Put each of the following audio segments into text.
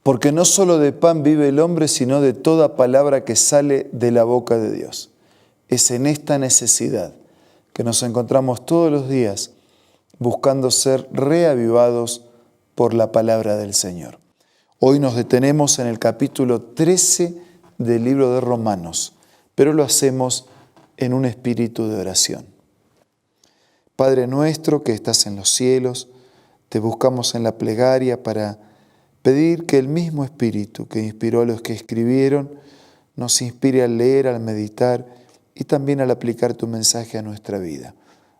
Porque no solo de pan vive el hombre, sino de toda palabra que sale de la boca de Dios. Es en esta necesidad que nos encontramos todos los días buscando ser reavivados por la palabra del Señor. Hoy nos detenemos en el capítulo 13 del libro de Romanos, pero lo hacemos en un espíritu de oración. Padre nuestro que estás en los cielos, te buscamos en la plegaria para pedir que el mismo Espíritu que inspiró a los que escribieron nos inspire al leer, al meditar y también al aplicar tu mensaje a nuestra vida.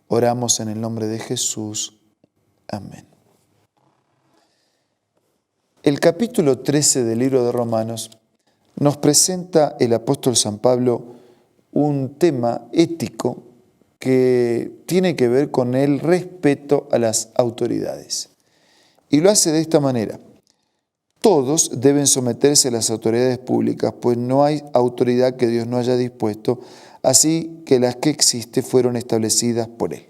Oramos en el nombre de Jesús. Amén. El capítulo 13 del libro de Romanos nos presenta el apóstol San Pablo un tema ético que tiene que ver con el respeto a las autoridades. Y lo hace de esta manera. Todos deben someterse a las autoridades públicas, pues no hay autoridad que Dios no haya dispuesto, así que las que existen fueron establecidas por Él.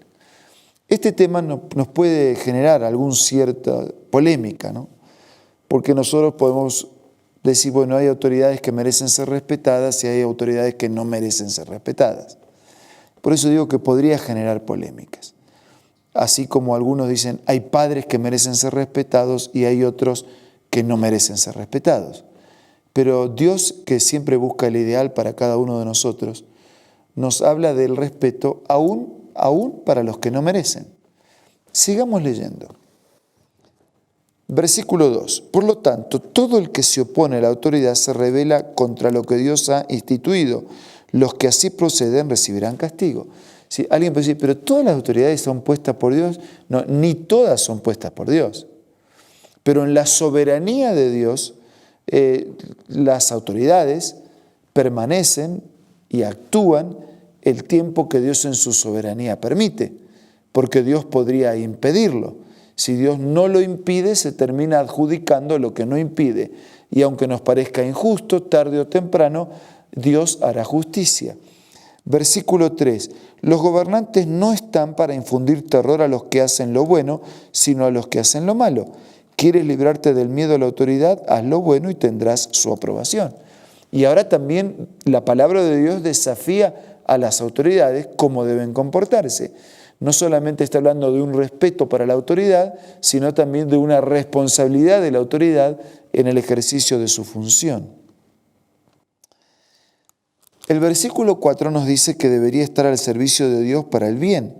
Este tema nos puede generar alguna cierta polémica, ¿no? Porque nosotros podemos decir, bueno, hay autoridades que merecen ser respetadas y hay autoridades que no merecen ser respetadas. Por eso digo que podría generar polémicas. Así como algunos dicen, hay padres que merecen ser respetados y hay otros que no merecen ser respetados. Pero Dios, que siempre busca el ideal para cada uno de nosotros, nos habla del respeto aún para los que no merecen. Sigamos leyendo. Versículo 2. Por lo tanto, todo el que se opone a la autoridad se rebela contra lo que Dios ha instituido. Los que así proceden recibirán castigo. Si alguien puede decir, pero todas las autoridades son puestas por Dios. No, ni todas son puestas por Dios. Pero en la soberanía de Dios, las autoridades permanecen y actúan el tiempo que Dios en su soberanía permite, porque Dios podría impedirlo. Si Dios no lo impide, se termina adjudicando lo que no impide. Y aunque nos parezca injusto, tarde o temprano, Dios hará justicia. Versículo 3. Los gobernantes no están para infundir terror a los que hacen lo bueno, sino a los que hacen lo malo. ¿Quieres librarte del miedo a la autoridad? Haz lo bueno y tendrás su aprobación. Y ahora también la palabra de Dios desafía a las autoridades cómo deben comportarse. No solamente está hablando de un respeto para la autoridad, sino también de una responsabilidad de la autoridad en el ejercicio de su función. El versículo 4 nos dice que debería estar al servicio de Dios para el bien,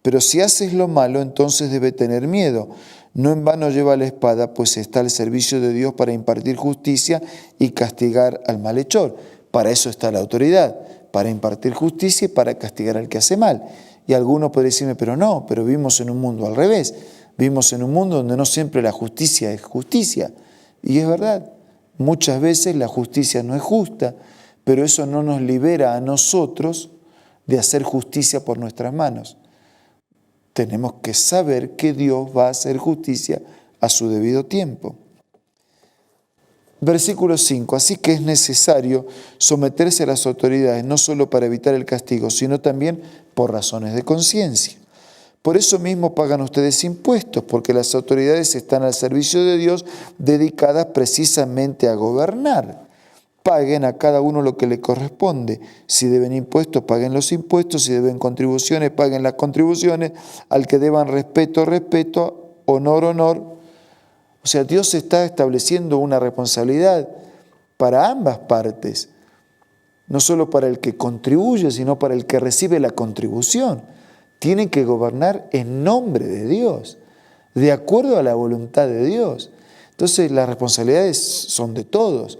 pero si haces lo malo, entonces debe tener miedo. No en vano lleva la espada, pues está al servicio de Dios para impartir justicia y castigar al malhechor. Para eso está la autoridad, para impartir justicia y para castigar al que hace mal. Y algunos pueden decirme, pero vivimos en un mundo al revés. Vivimos en un mundo donde no siempre la justicia es justicia. Y es verdad, muchas veces la justicia no es justa, pero eso no nos libera a nosotros de hacer justicia por nuestras manos. Tenemos que saber que Dios va a hacer justicia a su debido tiempo. Versículo 5. Así que es necesario someterse a las autoridades, no solo para evitar el castigo, sino también por razones de conciencia. Por eso mismo pagan ustedes impuestos, porque las autoridades están al servicio de Dios, dedicadas precisamente a gobernar. Paguen a cada uno lo que le corresponde. Si deben impuestos, paguen los impuestos. Si deben contribuciones, paguen las contribuciones. Al que deban respeto, respeto. Honor, honor. O sea, Dios está estableciendo una responsabilidad para ambas partes. No solo para el que contribuye, sino para el que recibe la contribución. Tienen que gobernar en nombre de Dios, de acuerdo a la voluntad de Dios. Entonces, las responsabilidades son de todos.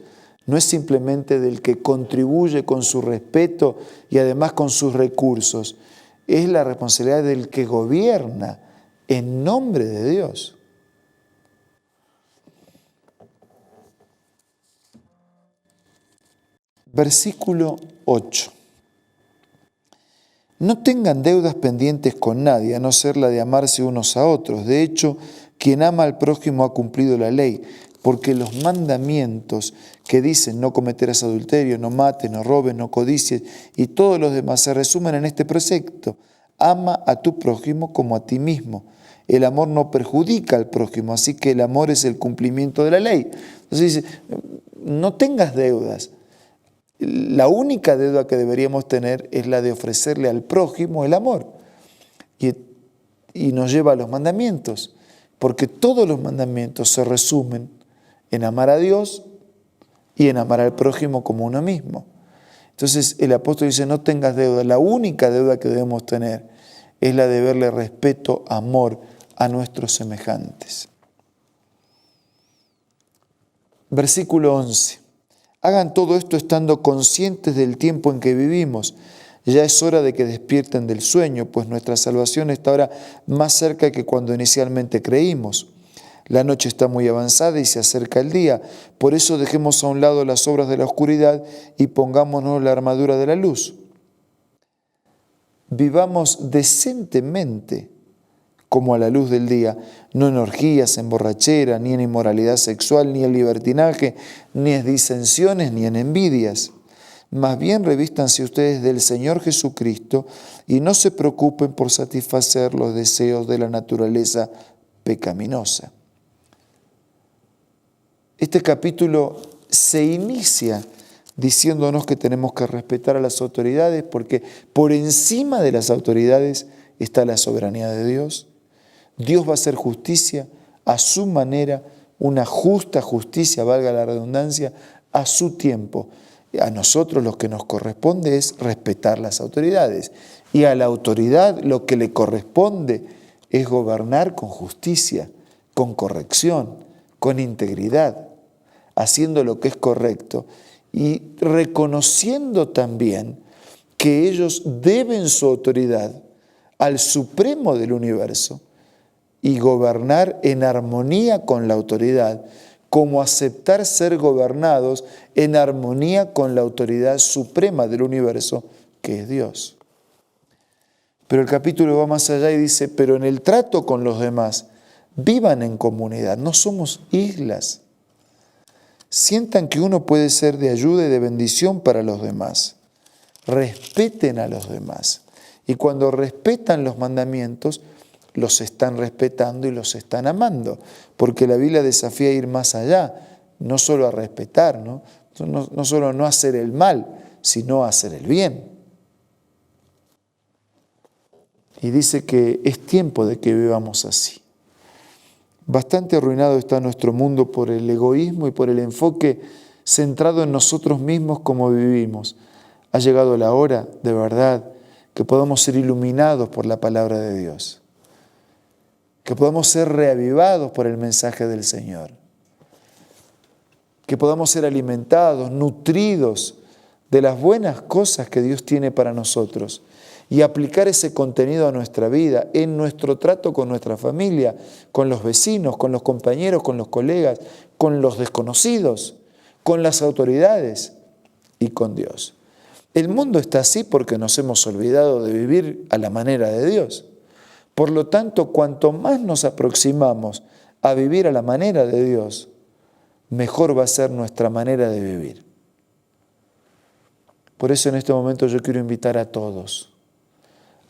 No es simplemente del que contribuye con su respeto y además con sus recursos. Es la responsabilidad del que gobierna en nombre de Dios. Versículo 8. No tengan deudas pendientes con nadie, a no ser la de amarse unos a otros. De hecho, quien ama al prójimo ha cumplido la ley, porque los mandamientos que dicen no cometerás adulterio, no mates, no robes, no codicies y todos los demás se resumen en este precepto: ama a tu prójimo como a ti mismo. el amor no perjudica al prójimo, así que el amor es el cumplimiento de la ley. Entonces dice, no tengas deudas. La única deuda que deberíamos tener es la de ofrecerle al prójimo el amor. Y nos lleva a los mandamientos, porque todos los mandamientos se resumen en amar a Dios y en amar al prójimo como uno mismo. Entonces el apóstol dice, no tengas deuda. La única deuda que debemos tener es la de verle respeto, amor a nuestros semejantes. Versículo 11. Hagan todo esto estando conscientes del tiempo en que vivimos. Ya es hora de que despierten del sueño, pues nuestra salvación está ahora más cerca que cuando inicialmente creímos. La noche está muy avanzada y se acerca el día. Por eso dejemos a un lado las obras de la oscuridad y pongámonos la armadura de la luz. Vivamos decentemente como a la luz del día, no en orgías, en borrachera, ni en inmoralidad sexual, ni en libertinaje, ni en disensiones, ni en envidias. Más bien revístanse ustedes del Señor Jesucristo y no se preocupen por satisfacer los deseos de la naturaleza pecaminosa. Este capítulo se inicia diciéndonos que tenemos que respetar a las autoridades porque por encima de las autoridades está la soberanía de Dios. Dios va a hacer justicia a su manera, una justa justicia, valga la redundancia, a su tiempo. A nosotros lo que nos corresponde es respetar las autoridades. Y a la autoridad lo que le corresponde es gobernar con justicia, con corrección, con integridad, haciendo lo que es correcto y reconociendo también que ellos deben su autoridad al Supremo del universo y gobernar en armonía con la autoridad, como aceptar ser gobernados en armonía con la autoridad suprema del universo, que es Dios. Pero el capítulo va más allá y dice, pero en el trato con los demás, vivan en comunidad, no somos islas. Sientan que uno puede ser de ayuda y de bendición para los demás. Respeten a los demás. Y cuando respetan los mandamientos, los están respetando y los están amando. Porque la Biblia desafía a ir más allá, no solo a respetar, ¿no? No solo a no hacer el mal, sino a hacer el bien. Y dice que es tiempo de que vivamos así. Bastante arruinado está nuestro mundo por el egoísmo y por el enfoque centrado en nosotros mismos como vivimos. Ha llegado la hora, de verdad, que podamos ser iluminados por la palabra de Dios, que podamos ser reavivados por el mensaje del Señor, que podamos ser alimentados, nutridos de las buenas cosas que Dios tiene para nosotros y aplicar ese contenido a nuestra vida, en nuestro trato con nuestra familia, con los vecinos, con los compañeros, con los colegas, con los desconocidos, con las autoridades y con Dios. El mundo está así porque nos hemos olvidado de vivir a la manera de Dios. Por lo tanto, cuanto más nos aproximamos a vivir a la manera de Dios, mejor va a ser nuestra manera de vivir. Por eso en este momento yo quiero invitar a todos,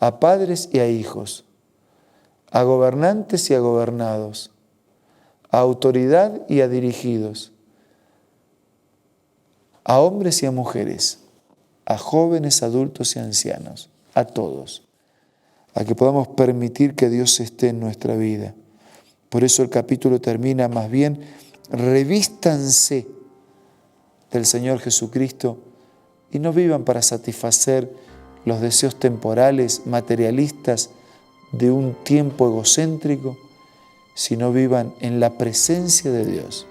a padres y a hijos, a gobernantes y a gobernados, a autoridad y a dirigidos, a hombres y a mujeres, a jóvenes, adultos y ancianos, a todos, a que podamos permitir que Dios esté en nuestra vida. Por eso el capítulo termina más bien, revístanse del Señor Jesucristo y no vivan para satisfacer los deseos temporales, materialistas de un tiempo egocéntrico, sino vivan en la presencia de Dios.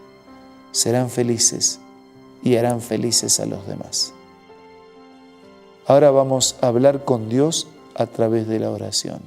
Serán felices y harán felices a los demás. Ahora vamos a hablar con Dios a través de la oración.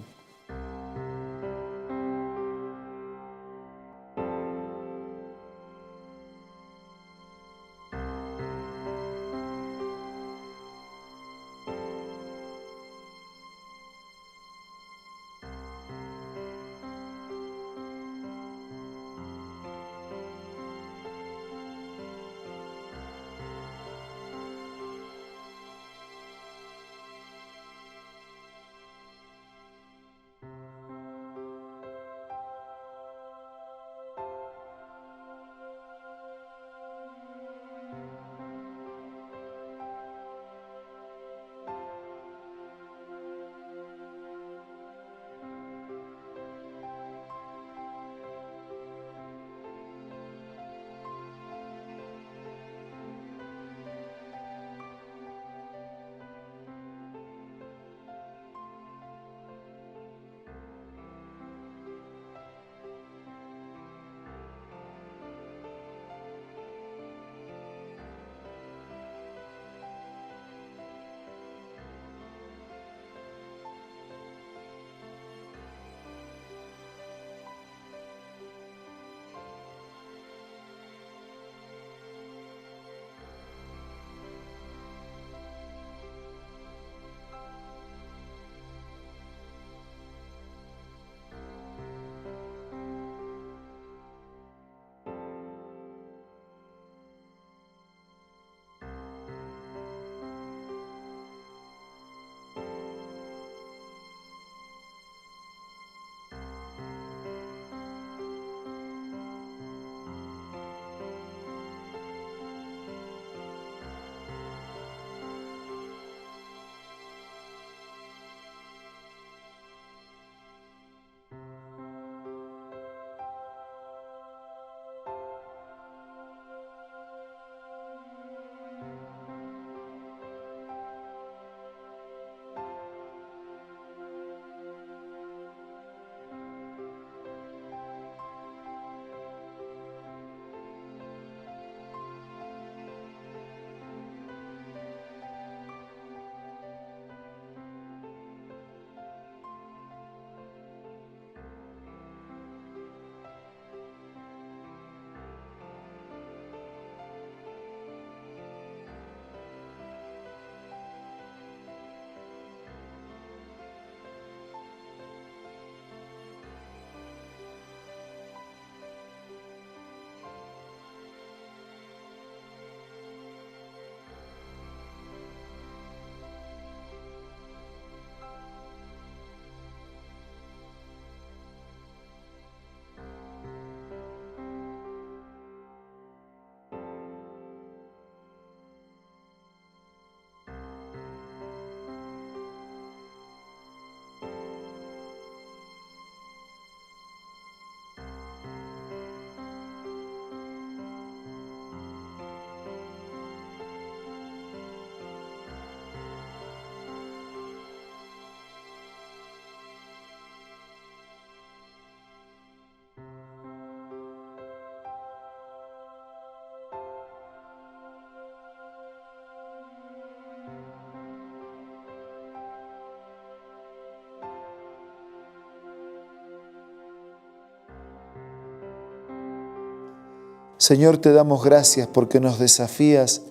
Señor, te damos gracias porque nos desafías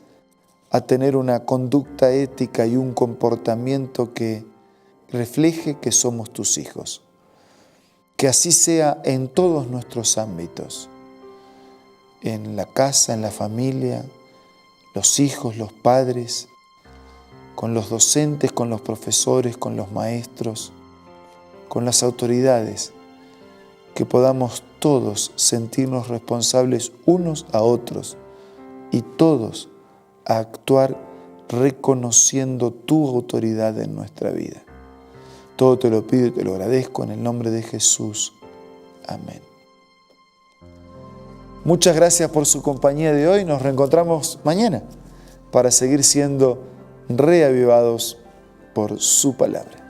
a tener una conducta ética y un comportamiento que refleje que somos tus hijos. Que así sea en todos nuestros ámbitos, en la casa, en la familia, los hijos, los padres, con los docentes, con los profesores, con los maestros, con las autoridades, que podamos todos sentirnos responsables unos a otros y todos a actuar reconociendo tu autoridad en nuestra vida. Todo te lo pido y te lo agradezco en el nombre de Jesús. Amén. Muchas gracias por su compañía de hoy. Nos reencontramos mañana para seguir siendo reavivados por su palabra.